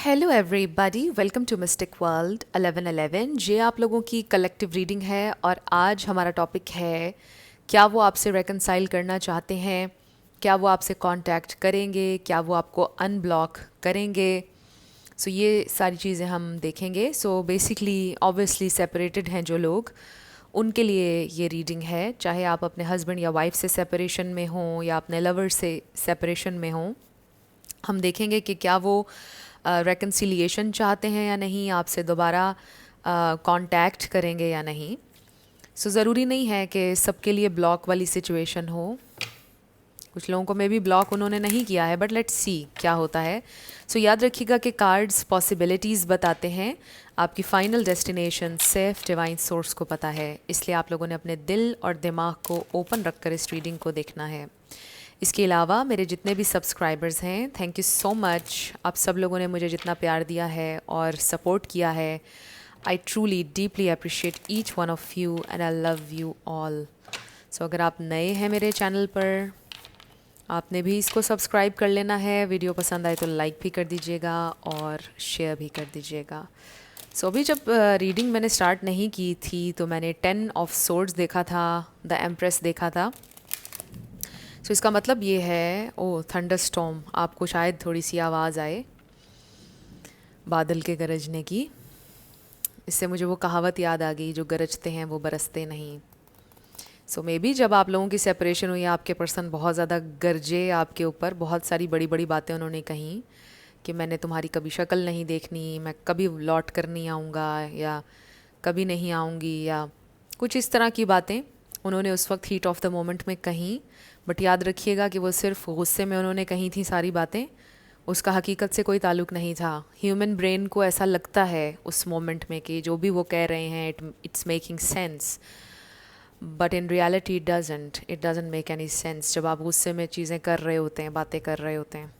Hello everybody, welcome to mystic world 1111। ये आप लोगों की कलेक्टिव रीडिंग है और आज हमारा टॉपिक है क्या वो आपसे रेकनसाइल करना चाहते हैं, क्या वो आपसे कांटेक्ट करेंगे, क्या वो आपको अनब्लॉक करेंगे। सो ये सारी चीज़ें हम देखेंगे। सो बेसिकली ऑब्वियसली सेपरेटेड हैं जो लोग, उनके लिए ये रीडिंग है। चाहे आप अपने हस्बैंड या वाइफ से सेपरेशन में हों या अपने लवर से सेपरेशन में हों, हम देखेंगे कि क्या वो रेकन्सिलिएशन चाहते हैं या नहीं, आपसे दोबारा कांटेक्ट करेंगे या नहीं। सो ज़रूरी नहीं है कि सबके लिए ब्लॉक वाली सिचुएशन हो। कुछ लोगों को मे भी ब्लॉक उन्होंने नहीं किया है, बट लेट्स सी क्या होता है। सो याद रखिएगा कि कार्ड्स पॉसिबिलिटीज़ बताते हैं, आपकी फ़ाइनल डेस्टिनेशन सिर्फ डिवाइन सोर्स को पता है। इसलिए आप लोगों ने अपने दिल और दिमाग को ओपन रखकर इस रीडिंग को देखना है। इसके अलावा मेरे जितने भी सब्सक्राइबर्स हैं, थैंक यू सो मच। आप सब लोगों ने मुझे जितना प्यार दिया है और सपोर्ट किया है, I truly deeply appreciate each one of you and I love you all. So अगर आप नए हैं मेरे चैनल पर, आपने भी इसको सब्सक्राइब कर लेना है। वीडियो पसंद आए तो लाइक भी कर दीजिएगा और शेयर भी कर दीजिएगा। सो अभी जब रीडिंग मैंने स्टार्ट नहीं की थी तो मैंने 10 ऑफ सोर्ड्स देखा था, द एम्प्रेस देखा था। सो इसका मतलब ये है, ओ थंडर स्टॉर्म, आपको शायद थोड़ी सी आवाज़ आए बादल के गरजने की। इससे मुझे वो कहावत याद आ गई, जो गरजते हैं वो बरसते नहीं। सो मे बी जब आप लोगों की सेपरेशन हुई, आपके पर्सन बहुत ज़्यादा गरजे आपके ऊपर, बहुत सारी बड़ी बड़ी बातें उन्होंने कहीं कि मैंने तुम्हारी कभी शक्ल नहीं देखनी, मैं कभी लौट कर नहीं आऊँगा या कभी नहीं आऊँगी, या कुछ इस तरह की बातें उन्होंने उस वक्त हीट ऑफ द मोमेंट में कहीं। बट याद रखिएगा कि वो सिर्फ गुस्से में उन्होंने कही थी सारी बातें, उसका हकीकत से कोई ताल्लुक़ नहीं था। ह्यूमन ब्रेन को ऐसा लगता है उस मोमेंट में कि जो भी वो कह रहे हैं it's making sense, but in reality it doesn't make any sense जब आप गुस्से में चीज़ें कर रहे होते हैं, बातें कर रहे होते हैं।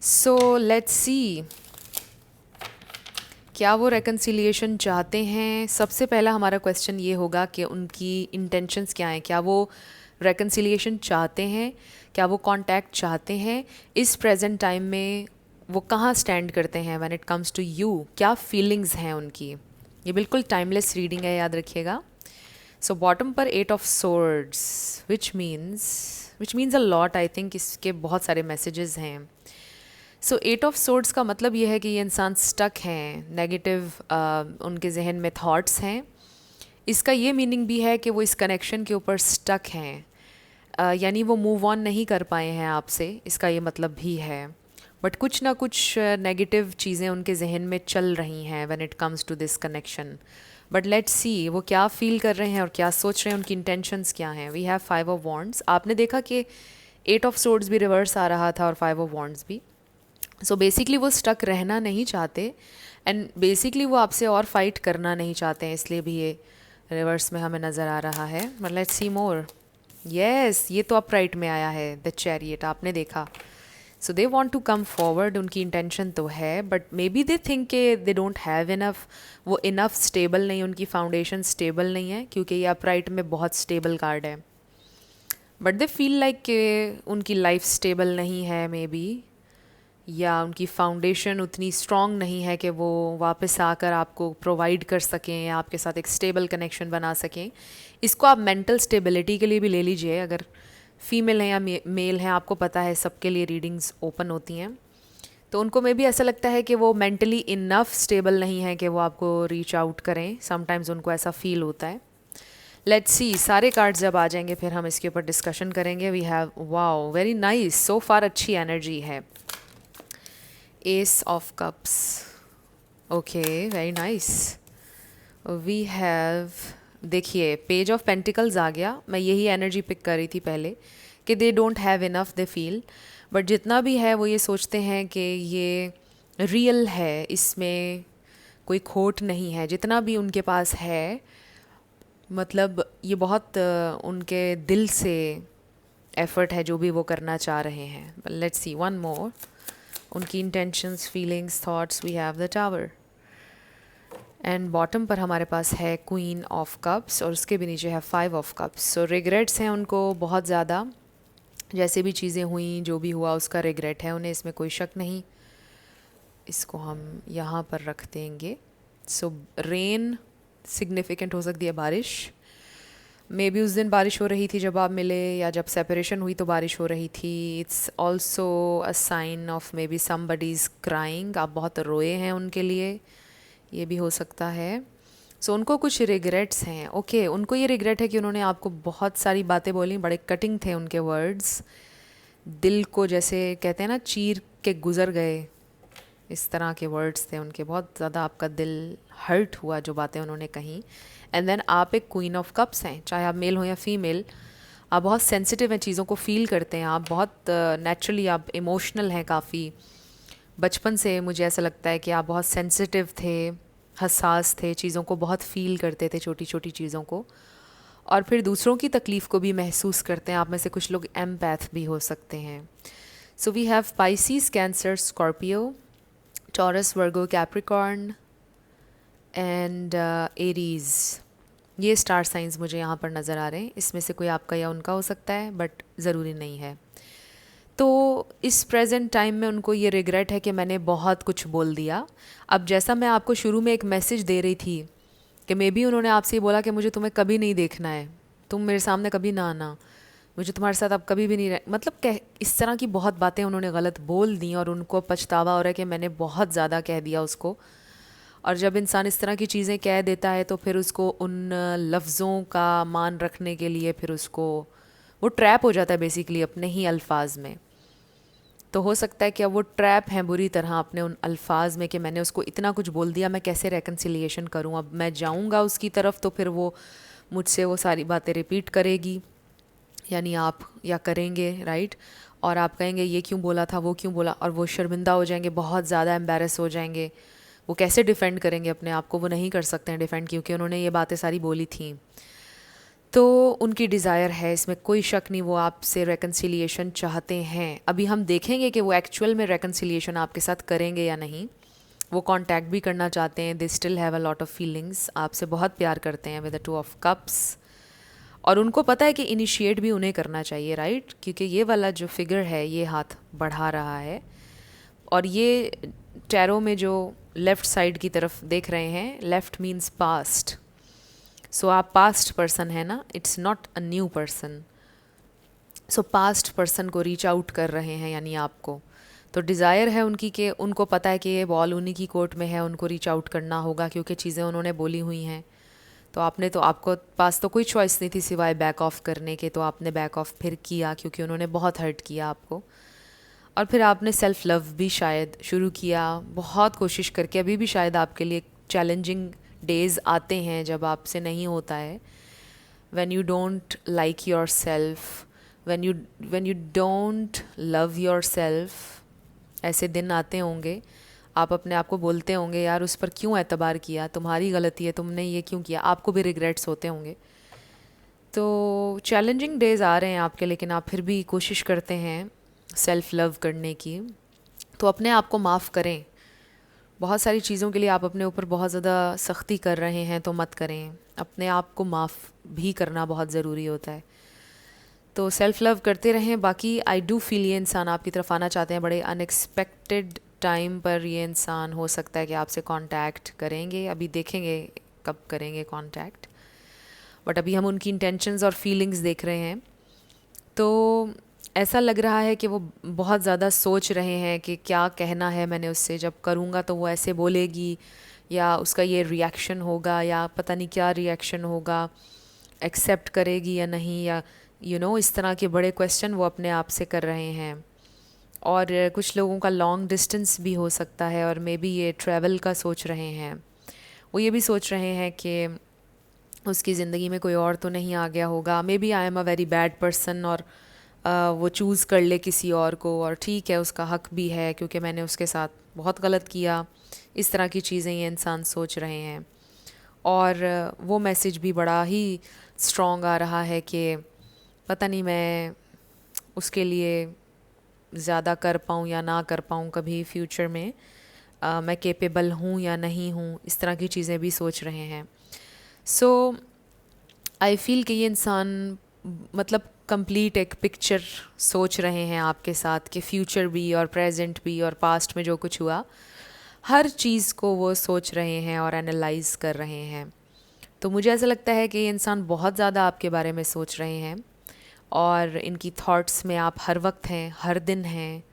सो लेट्स सी क्या वो रेकन्सिलिएशन चाहते हैं। सबसे पहला हमारा क्वेश्चन ये होगा कि उनकी इंटेंशंस क्या हैं। क्या वो रेकन्सिलिएशन चाहते हैं, क्या वो कांटेक्ट चाहते हैं, इस प्रेजेंट टाइम में वो कहाँ स्टैंड करते हैं when it comes to you, क्या फीलिंग्स हैं उनकी। ये बिल्कुल टाइमलेस रीडिंग है, याद रखिएगा। सो बॉटम पर 8 of swords which means a lot. I think इसके बहुत सारे मैसेजेस हैं। सो 8 ऑफ सोर्ड्स का मतलब ये है कि ये इंसान स्टक हैं, नेगेटिव उनके जहन में थॉट्स हैं। इसका ये मीनिंग भी है कि वो इस कनेक्शन के ऊपर स्टक हैं, यानी वो मूव ऑन नहीं कर पाए हैं आपसे, इसका ये मतलब भी है। बट कुछ ना कुछ नेगेटिव चीज़ें उनके जहन में चल रही हैं when it comes to this connection. But let's see वो क्या फील कर रहे हैं और क्या सोच रहे हैं, उनकी इंटेंशंस क्या हैं। We have 5 of wands. आपने देखा कि 8 ऑफ सोर्ड्स भी रिवर्स आ रहा था और 5 ऑफ वॉन्ड्स भी। सो बेसिकली वो स्टक रहना नहीं चाहते एंड बेसिकली वो आपसे और फाइट करना नहीं चाहते हैं, इसलिए भी ये रिवर्स में हमें नज़र आ रहा है। But let's C more. Yes, ये तो अपराइट में आया है, द चैरियट, आपने देखा। So they want to come forward, उनकी इंटेंशन तो है, but may be they think के दे डोंट हैव इनफ, वो इनफ स्टेबल नहीं, उनकी फाउंडेशन स्टेबल नहीं है, क्योंकि ये अपराइट में बहुत स्टेबल कार्ड है। बट दे फील लाइक कि उनकी लाइफ स्टेबल नहीं है मे बी, या उनकी फाउंडेशन उतनी स्ट्रॉन्ग नहीं है कि वो वापस आकर आपको प्रोवाइड कर सकें या आपके साथ एक स्टेबल कनेक्शन बना सकें। इसको आप मेंटल स्टेबिलिटी के लिए भी ले लीजिए। अगर फीमेल हैं या मेल हैं, आपको पता है सबके लिए रीडिंग्स ओपन होती हैं, तो उनको में भी ऐसा लगता है कि वो मेंटली इनफ स्टेबल नहीं है कि वो आपको रीच आउट करें। समटाइम्स उनको ऐसा फील होता है। लेट्स सी, सारे कार्ड्स जब आ जाएंगे फिर हम इसके ऊपर डिस्कशन करेंगे। We have, wow, very nice, so far अच्छी एनर्जी है। Ace of cups, okay, very nice. We have, देखिए, पेज ऑफ पेंटिकल्स आ गया। मैं यही एनर्जी पिक कर रही थी पहले कि दे don't have enough, they feel, but जितना भी है वो ये सोचते हैं कि ये रियल है, इसमें कोई खोट नहीं है। जितना भी उनके पास है, मतलब ये बहुत उनके दिल से एफर्ट है जो भी वो करना चाह रहे हैं। Let's see one more. उनकी intentions, feelings, thoughts, we have the tower. And bottom पर हमारे पास है क्वीन ऑफ कप्स और उसके भी नीचे है 5 ऑफ कप्स। सो रिग्रेट्स हैं उनको बहुत ज़्यादा, जैसे भी चीज़ें हुई, जो भी हुआ उसका रिग्रेट है उन्हें, इसमें कोई शक नहीं। इसको हम यहाँ पर रख देंगे। सो रेन सिग्निफिकेंट हो सकती है बारिश, मे बी उस दिन बारिश हो रही थी जब आप मिले, या जब सेपरेशन हुई तो बारिश हो रही थी। It's also a sign of maybe somebody is crying, आप बहुत रोए हैं उनके लिए, ये भी हो सकता है। सो उनको कुछ रिग्रेट्स हैं। ओके, उनको ये रिग्रेट है कि उन्होंने आपको बहुत सारी बातें बोली, बड़े कटिंग थे उनके वर्ड्स, दिल को जैसे कहते हैं ना चीर के गुज़र गए, इस तरह के वर्ड्स थे उनके, बहुत ज़्यादा आपका दिल हर्ट हुआ जो बातें उन्होंने कहीं। एंड देन आप एक क्वीन ऑफ कप्स हैं, चाहे आप मेल हो या फीमेल, आप बहुत सेंसिटिव हैं, चीज़ों को फील करते हैं, आप बहुत नेचुरली आप इमोशनल हैं काफ़ी। बचपन से मुझे ऐसा लगता है कि आप बहुत सेंसिटिव थे, हसास थे, चीज़ों को बहुत फील करते थे, छोटी छोटी चीज़ों को, और फिर दूसरों की तकलीफ़ को भी महसूस करते हैं। आप में से कुछ लोग एम्पैथ भी हो सकते हैं। So we have Pisces, Cancer, Scorpio, Taurus, Virgo, Capricorn and Aries. ये स्टार साइंस मुझे यहाँ पर नज़र आ रहे हैं। इसमें से कोई आपका या उनका हो सकता है, बट ज़रूरी नहीं है। तो इस प्रेजेंट टाइम में उनको ये रिग्रेट है कि मैंने बहुत कुछ बोल दिया। अब जैसा मैं आपको शुरू में एक मैसेज दे रही थी कि मे बी उन्होंने आपसे ये बोला कि मुझे तुम्हें कभी नहीं देखना है, तुम मेरे सामने कभी ना आना, मुझे तुम्हारे साथ अब कभी भी नहीं मतलब कह, इस तरह की बहुत बातें उन्होंने गलत बोल दी और उनको पछतावा हो रहा है कि मैंने बहुत ज़्यादा कह दिया उसको। और जब इंसान इस तरह की चीज़ें कह देता है तो फिर उसको उन लफ्ज़ों का मान रखने के लिए फिर उसको वो ट्रैप हो जाता है बेसिकली अपने ही अल्फाज में। तो हो सकता है कि अब वो ट्रैप हैं बुरी तरह अपने उन अल्फाज में कि मैंने उसको इतना कुछ बोल दिया, मैं कैसे रेकन्सिलिएशन करूं। अब मैं जाऊंगा उसकी तरफ तो फिर वो मुझसे वो सारी बातें रिपीट करेगी, यानी आप या करेंगे, राइट। और आप कहेंगे ये क्यों बोला था, वो क्यों बोला, और वो शर्मिंदा हो जाएंगे, बहुत ज़्यादा एम्बेरस हो जाएंगे। वो कैसे डिफ़ेंड करेंगे अपने आप को, वो नहीं कर सकते हैं डिफ़ेंड, क्योंकि उन्होंने ये बातें सारी बोली थी। तो उनकी डिज़ायर है, इसमें कोई शक नहीं, वो आपसे रेकन्सिलिएशन चाहते हैं। अभी हम देखेंगे कि वो एक्चुअल में रेकन्सिलिएशन आपके साथ करेंगे या नहीं। वो कांटेक्ट भी करना चाहते हैं, they still have a lot of feelings, आपसे बहुत प्यार करते हैं विद द 2 ऑफ कप्स। और उनको पता है कि इनिशिएट भी उन्हें करना चाहिए, राइट, क्योंकि ये वाला जो फिगर है ये हाथ बढ़ा रहा है, और ये टैरो में जो लेफ़्ट साइड की तरफ देख रहे हैं, लेफ़्ट मीन्स पास्ट। सो आप पास्ट पर्सन है ना, it's not a new person. So past person को रीच आउट कर रहे हैं, यानी आपको। तो डिज़ायर है उनकी कि उनको पता है कि ये बॉल उन्हीं की कोर्ट में है, उनको रीच आउट करना होगा क्योंकि चीज़ें उन्होंने बोली हुई हैं। तो आपने तो, आपको पास तो कोई चॉइस नहीं थी सिवाय बैक ऑफ करने के, तो आपने बैक ऑफ फिर किया क्योंकि उन्होंने बहुत हर्ट किया आपको। और फिर आपने सेल्फ़ लव भी शायद शुरू किया बहुत कोशिश करके। अभी भी शायद आपके लिए चैलेंजिंग डेज़ आते हैं जब आपसे नहीं होता है, when you don't like yourself, when you don't love yourself, ऐसे दिन आते होंगे, आप अपने आप को बोलते होंगे यार उस पर क्यों एतबार किया, तुम्हारी गलती है, तुमने ये क्यों किया, आपको भी रिग्रेट्स होते होंगे। तो चैलेंजिंग डेज़ आ रहे हैं आपके, लेकिन आप फिर भी कोशिश करते हैं सेल्फ़ लव करने की। तो अपने आप को माफ़ करें। बहुत सारी चीज़ों के लिए आप अपने ऊपर बहुत ज़्यादा सख्ती कर रहे हैं तो मत करें, अपने आप को माफ़ भी करना बहुत ज़रूरी होता है। तो सेल्फ़ लव करते रहें। बाकी आई डू फील ये इंसान आपकी तरफ आना चाहते हैं, बड़े अनएक्सपेक्टेड टाइम पर ये इंसान हो सकता है कि आपसे कांटेक्ट करेंगे। अभी देखेंगे कब करेंगे कांटेक्ट, बट अभी हम उनकी इंटेंशंस और फीलिंग्स देख रहे हैं। तो ऐसा लग रहा है कि वो बहुत ज़्यादा सोच रहे हैं कि क्या कहना है मैंने उससे, जब करूँगा तो वो ऐसे बोलेगी, या उसका ये रिएक्शन होगा, या पता नहीं क्या रिएक्शन होगा, एक्सेप्ट करेगी या नहीं, या इस तरह के बड़े क्वेश्चन वो अपने आप से कर रहे हैं। और कुछ लोगों का लॉन्ग डिस्टेंस भी हो सकता है, और मे बी ये ट्रैवल का सोच रहे हैं। वो ये भी सोच रहे हैं कि उसकी ज़िंदगी में कोई और तो नहीं आ गया होगा, maybe I am a very bad person, और वो चूज़ कर ले किसी और को, और ठीक है उसका हक भी है क्योंकि मैंने उसके साथ बहुत गलत किया। इस तरह की चीज़ें ये इंसान सोच रहे हैं। और वो मैसेज भी बड़ा ही स्ट्रॉन्ग आ रहा है कि पता नहीं मैं उसके लिए ज़्यादा कर पाऊँ या ना कर पाऊँ कभी फ्यूचर में, मैं कैपेबल हूँ या नहीं हूँ, इस तरह की चीज़ें भी सोच रहे हैं। सो आई फील कि ये इंसान मतलब कंप्लीट एक पिक्चर सोच रहे हैं आपके साथ, कि फ्यूचर भी और प्रेजेंट भी और पास्ट में जो कुछ हुआ हर चीज़ को वो सोच रहे हैं और एनालाइज कर रहे हैं। तो मुझे ऐसा लगता है कि ये इंसान बहुत ज़्यादा आपके बारे में सोच रहे हैं और इनकी थॉट्स में आप हर वक्त हैं, हर दिन हैं।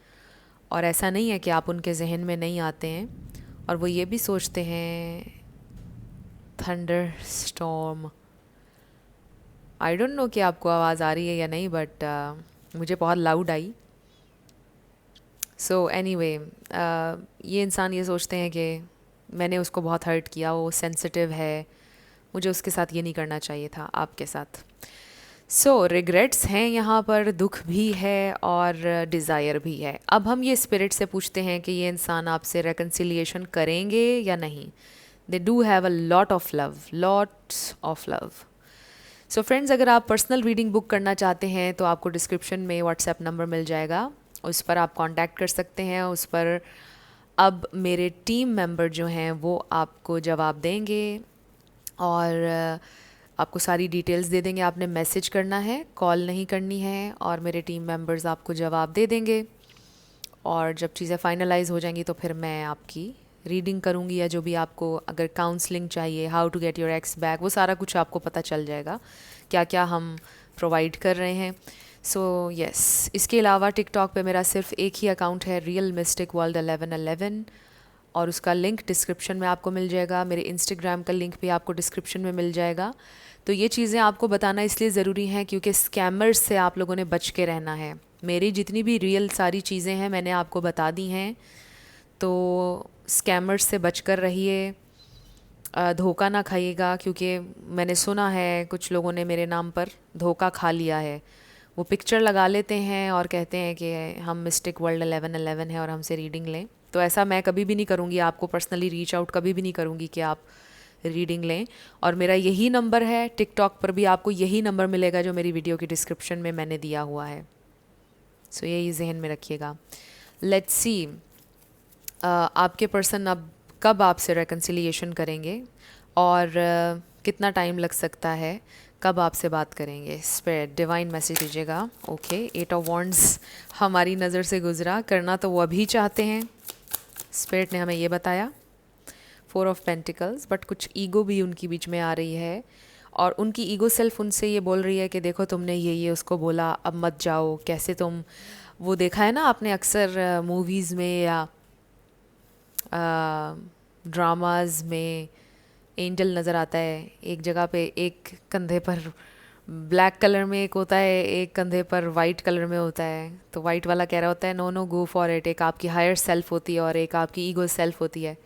और ऐसा नहीं है कि आप उनके जहन में नहीं आते हैं। और वो ये भी सोचते हैं thunder storm. I don't know कि आपको आवाज़ आ रही है या नहीं, बट मुझे बहुत लाउड आई। सो एनीवे, ये इंसान ये सोचते हैं कि मैंने उसको बहुत हर्ट किया, वो सेंसिटिव है, मुझे उसके साथ ये नहीं करना चाहिए था आपके साथ। सो रिग्रेट्स हैं यहाँ पर, दुख भी है और डिज़ायर भी है। अब हम ये स्पिरिट से पूछते हैं कि ये इंसान आपसे रेकन्सिलिएशन करेंगे या नहीं। They do have a lot of love, lots of love. So friends, अगर आप पर्सनल रीडिंग बुक करना चाहते हैं तो आपको डिस्क्रिप्शन में व्हाट्सएप नंबर मिल जाएगा, उस पर आप कांटेक्ट कर सकते हैं। उस पर अब मेरे टीम मेंबर जो हैं वो आपको जवाब देंगे और आपको सारी डिटेल्स दे देंगे। आपने मैसेज करना है, कॉल नहीं करनी है, और मेरे टीम मेंबर्स आपको जवाब दे देंगे। और जब चीज़ें फाइनलाइज हो जाएंगी तो फिर मैं आपकी रीडिंग करूँगी, या जो भी आपको अगर काउंसलिंग चाहिए, how to get your ex back, वो सारा कुछ आपको पता चल जाएगा क्या क्या हम प्रोवाइड कर रहे हैं। सो यस, इसके अलावा टिकटॉक पे मेरा सिर्फ एक ही अकाउंट है, रियल मिस्टिक वर्ल्ड 1111, और उसका लिंक डिस्क्रिप्शन में आपको मिल जाएगा। मेरे इंस्टाग्राम का लिंक भी आपको डिस्क्रिप्शन में मिल जाएगा। तो ये चीज़ें आपको बताना इसलिए ज़रूरी हैं क्योंकि स्कैमर्स से आप लोगों ने बच के रहना है। मेरी जितनी भी रियल सारी चीज़ें हैं मैंने आपको बता दी हैं, तो स्कैमर्स से बच कर रहिए, धोखा ना खाइएगा, क्योंकि मैंने सुना है कुछ लोगों ने मेरे नाम पर धोखा खा लिया है। वो पिक्चर लगा लेते हैं और कहते हैं कि हम मिस्टिक वर्ल्ड 1111 है और हमसे रीडिंग लें। तो ऐसा मैं कभी भी नहीं करूँगी, आपको पर्सनली रीच आउट कभी भी नहीं करूँगी कि आप रीडिंग लें। और मेरा यही नंबर है, टिकटॉक पर भी आपको यही नंबर मिलेगा जो मेरी वीडियो की डिस्क्रिप्शन में मैंने दिया हुआ है। सो यही जहन में रखिएगा। लेट्स सी, आपके पर्सन अब कब आपसे रेकन्सिलिएशन करेंगे और कितना टाइम लग सकता है, कब आपसे बात करेंगे। स्पिरिट डिवाइन मैसेज दीजिएगा। ओके, 8 ऑफ वॉन्ड्स हमारी नज़र से गुजरा, करना तो वो अभी चाहते हैं, स्पिरिट ने हमें ये बताया। 4 ऑफ पेंटिकल्स, बट कुछ ईगो भी उनकी बीच में आ रही है, और उनकी ईगो सेल्फ उनसे ये बोल रही है कि देखो तुमने ये उसको बोला, अब मत जाओ, कैसे तुम, वो देखा है ना आपने अक्सर मूवीज़ में या ड्रामाज में, एंजल नज़र आता है एक जगह पे, एक कंधे पर ब्लैक कलर में एक होता है, एक कंधे पर वाइट कलर में होता है। तो वाइट वाला कह रहा होता है no no go for it, एक आपकी हायर सेल्फ होती है और एक आपकी ईगो सेल्फ होती है।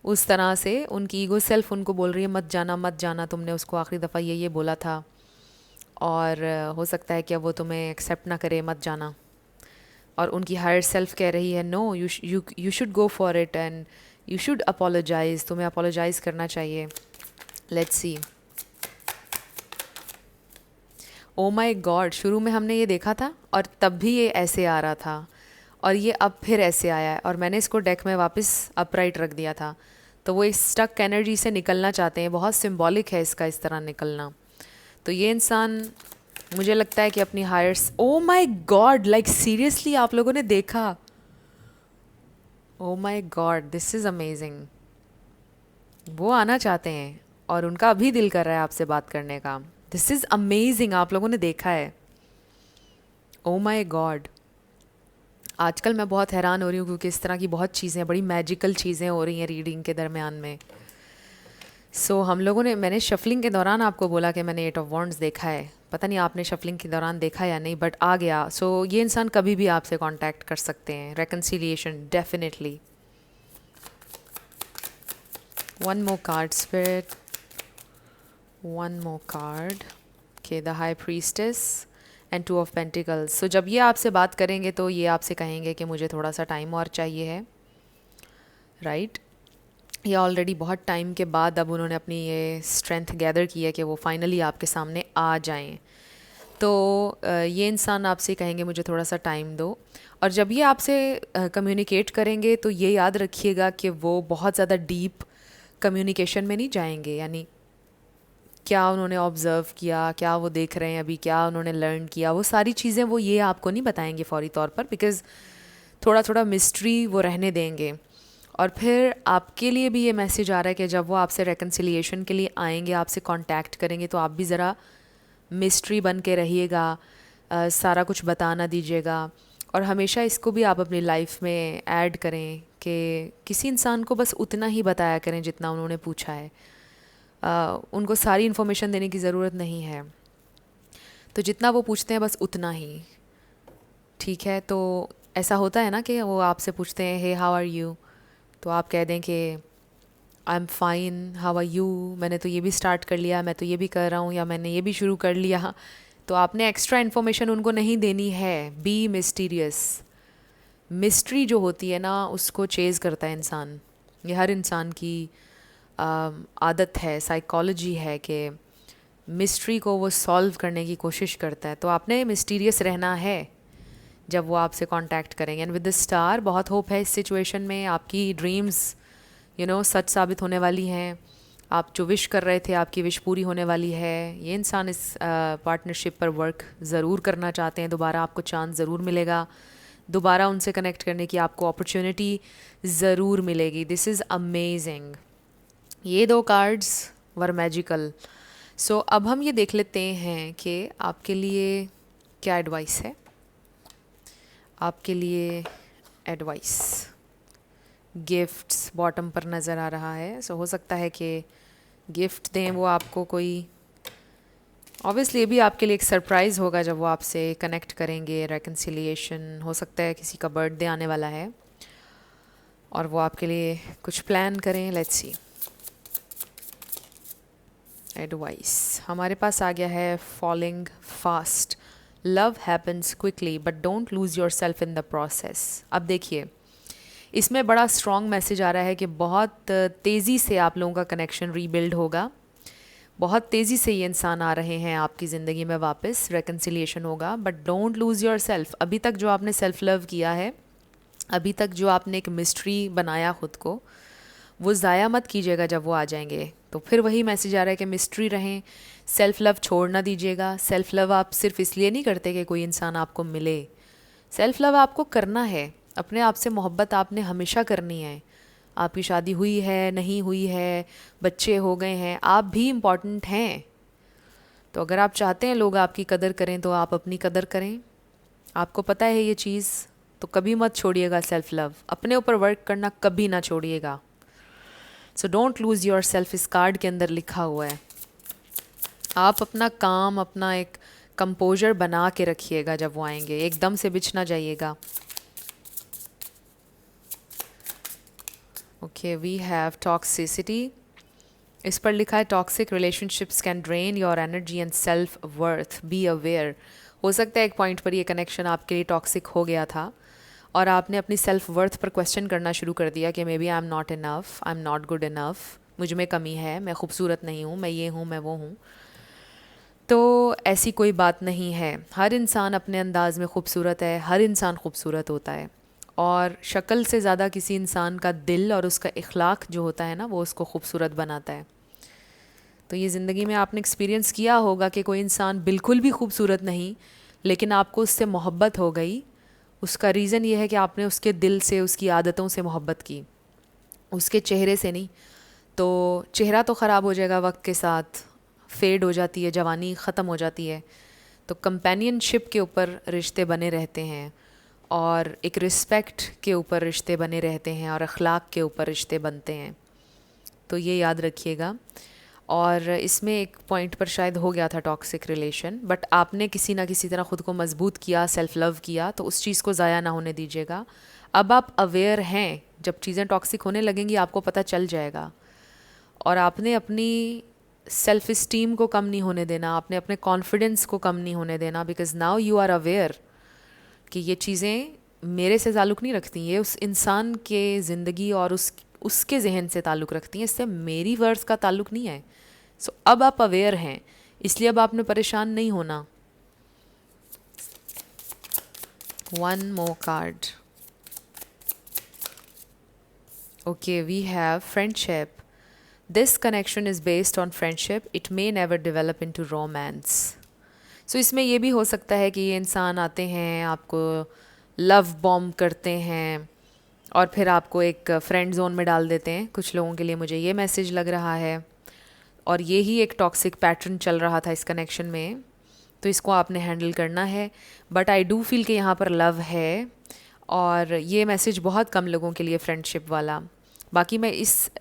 उस तरह से उनकी ईगो सेल्फ उनको बोल रही है मत जाना मत जाना, तुमने उसको आखिरी दफ़ा ये बोला था, और हो सकता है कि वो तुम्हें एक्सेप्ट ना करे, मत जाना। और उनकी हायर सेल्फ कह रही है no, you should go for it and you should apologise, तुम्हें अपोलोजाइज़ करना चाहिए। Let's see. Oh my God, शुरू में हमने ये देखा था और तब भी ये ऐसे आ रहा था, और ये अब फिर ऐसे आया है, और मैंने इसको डेक में वापस अपराइट रख दिया था। तो वो इस स्टक एनर्जी से निकलना चाहते हैं, बहुत सिंबॉलिक है इसका इस तरह निकलना। तो ये इंसान, मुझे लगता है कि अपनी हायर्स, oh my God, like seriously आप लोगों ने देखा, oh my God, this is amazing. वो आना चाहते हैं और उनका अभी दिल कर रहा है आपसे बात करने का। दिस इज़ अमेजिंग, आप लोगों ने देखा है। ओ माय गॉड, आजकल मैं बहुत हैरान हो रही हूँ क्योंकि इस तरह की बहुत चीज़ें, बड़ी मैजिकल चीज़ें हो रही हैं रीडिंग के दरमियान में। सो हम लोगों ने, मैंने शफलिंग के दौरान आपको बोला कि मैंने 8 ऑफ वॉन्ड्स देखा है, पता नहीं आपने शफलिंग के दौरान देखा या नहीं, बट आ गया। सो ये इंसान कभी भी आपसे कांटेक्ट कर सकते हैं, reconciliation definitely. One more card spirit, one more card. Okay, the high priestess and 2 of pentacles. So जब ये आपसे बात करेंगे तो ये आपसे कहेंगे कि मुझे थोड़ा सा टाइम और चाहिए है, राइट। या ऑलरेडी बहुत टाइम के बाद अब उन्होंने अपनी ये स्ट्रेंथ गैदर की है कि वो फाइनली आपके सामने आ जाएं। तो ये इंसान आपसे कहेंगे मुझे थोड़ा सा टाइम दो। और जब ये आपसे कम्युनिकेट करेंगे तो ये याद रखिएगा कि वो बहुत ज़्यादा डीप कम्युनिकेशन में नहीं जाएंगे, यानी क्या उन्होंने ऑब्ज़र्व किया, क्या वो देख रहे हैं अभी, क्या उन्होंने लर्न किया, वो सारी चीज़ें वो ये आपको नहीं बताएंगे फौरी तौर पर, बिकॉज़ थोड़ा थोड़ा मिस्ट्री वो रहने देंगे। और फिर आपके लिए भी ये मैसेज आ रहा है कि जब वो आपसे रेकन्सिलिएशन के लिए आएंगे, आपसे कांटेक्ट करेंगे, तो आप भी ज़रा मिस्ट्री बन के रहिएगा, सारा कुछ बता ना दीजिएगा। और हमेशा इसको भी आप अपनी लाइफ में ऐड करें कि किसी इंसान को बस उतना ही बताया करें जितना उन्होंने पूछा है। उनको सारी इन्फॉर्मेशन देने की ज़रूरत नहीं है, तो जितना वो पूछते हैं बस उतना ही ठीक है। तो ऐसा होता है ना कि वो आपसे पूछते हैं हे हाउ आर यू, तो आप कह दें कि I am fine, how are you, मैंने तो ये भी स्टार्ट कर लिया, मैं तो ये भी कर रहा हूँ, या मैंने ये भी शुरू कर लिया। तो आपने एक्स्ट्रा इन्फॉर्मेशन उनको नहीं देनी है। B mysterious. मिस्ट्री जो होती है ना, उसको चेज़ करता है इंसान। ये हर इंसान की आदत है, साइकोलॉजी है कि मिस्ट्री को वो सॉल्व करने की कोशिश करता है। तो आपने मिस्टीरियस रहना है जब वो आपसे कांटेक्ट करेंगे। एंड विद द स्टार, बहुत होप है इस सिचुएशन में। आपकी ड्रीम्स सच साबित होने वाली हैं। आप जो विश कर रहे थे, आपकी विश पूरी होने वाली है। ये इंसान इस पार्टनरशिप पर वर्क ज़रूर करना चाहते हैं। दोबारा आपको चांस ज़रूर मिलेगा, दोबारा उनसे कनेक्ट करने की आपको अपॉर्चुनिटी ज़रूर मिलेगी। This is amazing. ये दो कार्ड्स वर मैजिकल। सो अब हम ये देख लेते हैं कि आपके लिए क्या एडवाइस है। आपके लिए एडवाइस, गिफ्ट्स बॉटम पर नज़र आ रहा है। सो हो सकता है कि गिफ्ट दें वो आपको कोई, ऑब्वियसली ये भी आपके लिए एक सरप्राइज़ होगा जब वो आपसे कनेक्ट करेंगे। रेकन्सिलिएशन हो सकता है, किसी का बर्थडे आने वाला है और वो आपके लिए कुछ प्लान करें। Let's see. एडवाइस हमारे पास आ गया है falling fast. Love happens quickly but don't lose your self in the process. अब देखिए, इसमें बड़ा स्ट्रॉन्ग मैसेज आ रहा है कि बहुत तेज़ी से आप लोगों का कनेक्शन रीबिल्ड होगा। बहुत तेज़ी से ये इंसान आ रहे हैं आपकी ज़िंदगी में वापस, रेकन्सिलिएशन होगा। But don't lose your self. अभी तक जो आपने सेल्फ लव किया है, अभी तक जो आपने एक मिस्ट्री बनाया खुद को, वो ज़ाया मत कीजिएगा जब वो आ जाएंगे। तो फिर वही मैसेज आ रहा है कि मिस्ट्री रहें, सेल्फ़ लव छोड़ ना दीजिएगा। सेल्फ़ लव आप सिर्फ इसलिए नहीं करते कि कोई इंसान आपको मिले। सेल्फ़ लव आपको करना है, अपने आप से मोहब्बत आपने हमेशा करनी है। आपकी शादी हुई है, नहीं हुई है, बच्चे हो गए हैं, आप भी इम्पॉर्टेंट हैं। तो अगर आप चाहते हैं लोग आपकी कदर करें, तो आप अपनी कदर करें। आपको पता है ये चीज़, तो कभी मत छोड़िएगा सेल्फ़ लव। अपने ऊपर वर्क करना कभी ना छोड़िएगा। So don't lose yourself, इस कार्ड के अंदर लिखा हुआ है। आप अपना काम, अपना एक कंपोजर बना के रखिएगा जब वो आएंगे, एकदम से बिछ ना जाइएगा। Okay, we have toxicity. इस पर लिखा है toxic relationships can drain your energy and self worth, be aware. हो सकता है एक पॉइंट पर ये कनेक्शन आपके लिए टॉक्सिक हो गया था और आपने अपनी सेल्फ वर्थ पर क्वेश्चन करना शुरू कर दिया कि maybe I am not enough, I am not good enough, मुझ में कमी है, मैं खूबसूरत नहीं हूँ, मैं ये हूँ, मैं वो हूँ। तो ऐसी कोई बात नहीं है। हर इंसान अपने अंदाज़ में खूबसूरत है, हर इंसान खूबसूरत होता है। और शक्ल से ज़्यादा किसी इंसान का दिल और उसका इखलाक जो होता है ना, वो उसको खूबसूरत बनाता है। तो ये ज़िंदगी में आपने एक्सपीरियंस किया होगा कि कोई इंसान बिल्कुल भी खूबसूरत नहीं, लेकिन आपको उससे मोहब्बत हो गई। उसका रीज़न ये है कि आपने उसके दिल से, उसकी आदतों से मोहब्बत की, उसके चेहरे से नहीं। तो चेहरा तो ख़राब हो जाएगा वक्त के साथ, फेड हो जाती है, जवानी ख़त्म हो जाती है। तो कंपेनियनशिप के ऊपर रिश्ते बने रहते हैं, और एक रिस्पेक्ट के ऊपर रिश्ते बने रहते हैं, और अखलाक के ऊपर रिश्ते बनते हैं। तो ये याद रखिएगा। और इसमें एक पॉइंट पर शायद हो गया था टॉक्सिक रिलेशन, बट आपने किसी ना किसी तरह ख़ुद को मजबूत किया, सेल्फ़ लव किया, तो उस चीज़ को ज़ाया ना होने दीजिएगा। अब आप अवेयर हैं, जब चीज़ें टॉक्सिक होने लगेंगी आपको पता चल जाएगा। और आपने अपनी सेल्फ़ इस्टीम को कम नहीं होने देना, आपने अपने कॉन्फिडेंस को कम नहीं होने देना, because now you are aware कि ये चीज़ें मेरे से ताल्लुक़ नहीं रखती, ये उस इंसान के ज़िंदगी और उसके जहन से ताल्लुक़ रखती हैं, इससे मेरी वर्थ का ताल्लुक़ नहीं है। सो अब आप अवेयर हैं, इसलिए अब आपने परेशान नहीं होना। One more card. Okay, we have friendship. This connection is based on friendship, it may never develop into romance. So इसमें ये भी हो सकता है कि ये इंसान आते हैं, आपको लव बॉम्ब करते हैं, और फिर आपको एक फ्रेंड जोन में डाल देते हैं। कुछ लोगों के लिए मुझे ये मैसेज लग रहा है, और ये ही एक टॉक्सिक पैटर्न चल रहा था इस कनेक्शन में, तो इसको आपने हैंडल करना है। बट आई डू फील कि यहाँ पर लव है, और ये मैसेज बहुत कम लोगों के लिए फ्रेंडशिप वाला। बाकी मैं इस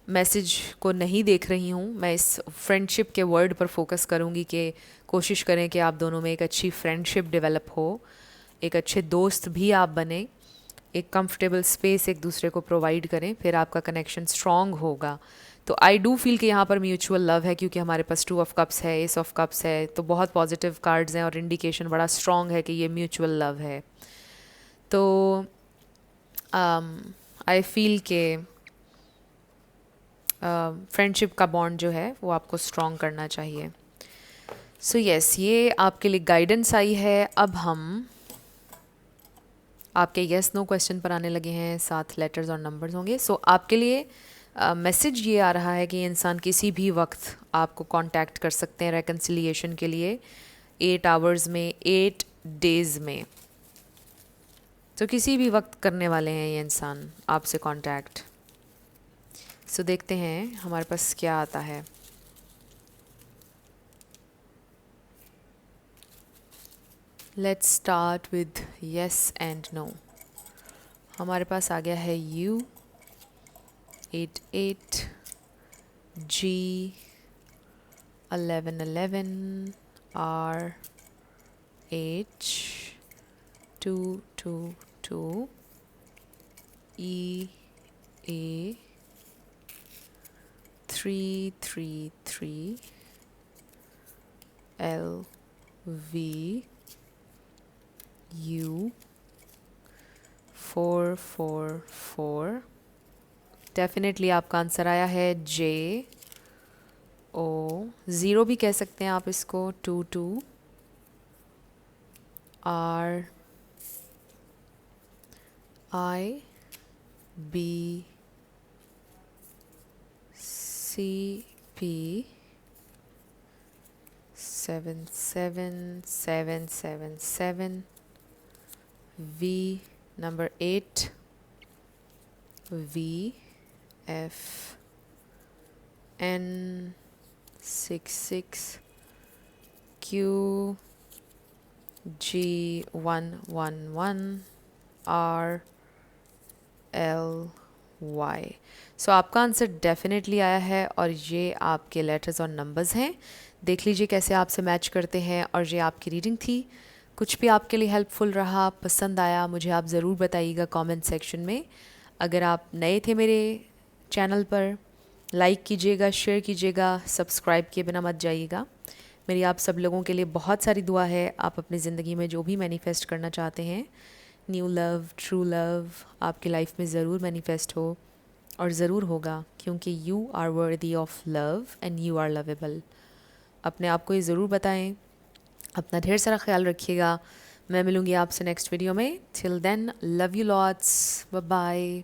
मैसेज को नहीं देख रही हूँ, मैं इस फ्रेंडशिप के वर्ड पर फोकस करूँगी कि कोशिश करें कि आप दोनों में एक अच्छी फ्रेंडशिप डेवलप हो, एक अच्छे दोस्त भी आप बने, एक कंफर्टेबल स्पेस एक दूसरे को प्रोवाइड करें, फिर आपका कनेक्शन स्ट्रॉन्ग होगा। तो आई डू फील कि यहाँ पर म्यूचुअल लव है, क्योंकि हमारे पास 2 ऑफ कप्स है, एस ऑफ कप्स है, तो बहुत पॉजिटिव कार्ड्स हैं और इंडिकेशन बड़ा स्ट्रॉन्ग है कि ये म्यूचुअल लव है। तो आई फील के फ्रेंडशिप का बॉन्ड जो है वो आपको स्ट्रॉन्ग करना चाहिए। सो येस, ये आपके लिए गाइडेंस आई है। अब हम आपके येस नो क्वेश्चन पर आने लगे हैं, 7 लेटर्स और नंबर्स होंगे। सो आपके लिए मैसेज ये आ रहा है कि ये इंसान किसी भी वक्त आपको कांटेक्ट कर सकते हैं रेकन्सिलिएशन के लिए, 8 आवर्स में, 8 डेज़ में। तो किसी भी वक्त करने वाले हैं ये इंसान आपसे कांटेक्ट। सो देखते हैं हमारे पास क्या आता है। Let's start with yes and no. हमारे पास आ गया है you, 88, G, 1111, R, H, 222, E, A, 333, L, V, U, 444। Definitely आपका आंसर आया है J, O, 0 भी कह सकते हैं आप इसको, 22, R, I, B, C, P, 77777, V, number 8, V, F, N, 66, Q, G, 111, R, L, Y। सो आपका आंसर डेफिनेटली आया है, और ये आपके लेटर्स और नंबर्स हैं। देख लीजिए कैसे आपसे मैच करते हैं। और ये आपकी रीडिंग थी। कुछ भी आपके लिए हेल्पफुल रहा, पसंद आया, मुझे आप ज़रूर बताइएगा कमेंट सेक्शन में। अगर आप नए थे मेरे चैनल पर, लाइक कीजिएगा, शेयर कीजिएगा, सब्सक्राइब किए बिना मत जाइएगा। मेरी आप सब लोगों के लिए बहुत सारी दुआ है। आप अपनी ज़िंदगी में जो भी मैनिफेस्ट करना चाहते हैं, न्यू लव, ट्रू लव, आपकी लाइफ में ज़रूर मैनिफेस्ट हो, और ज़रूर होगा, क्योंकि you are worthy of love and you are lovable. अपने आप को ये ज़रूर बताएं। अपना ढेर सारा ख्याल रखिएगा। मैं मिलूँगी आपसे नेक्स्ट वीडियो में। Till then, love you lots, bye bye.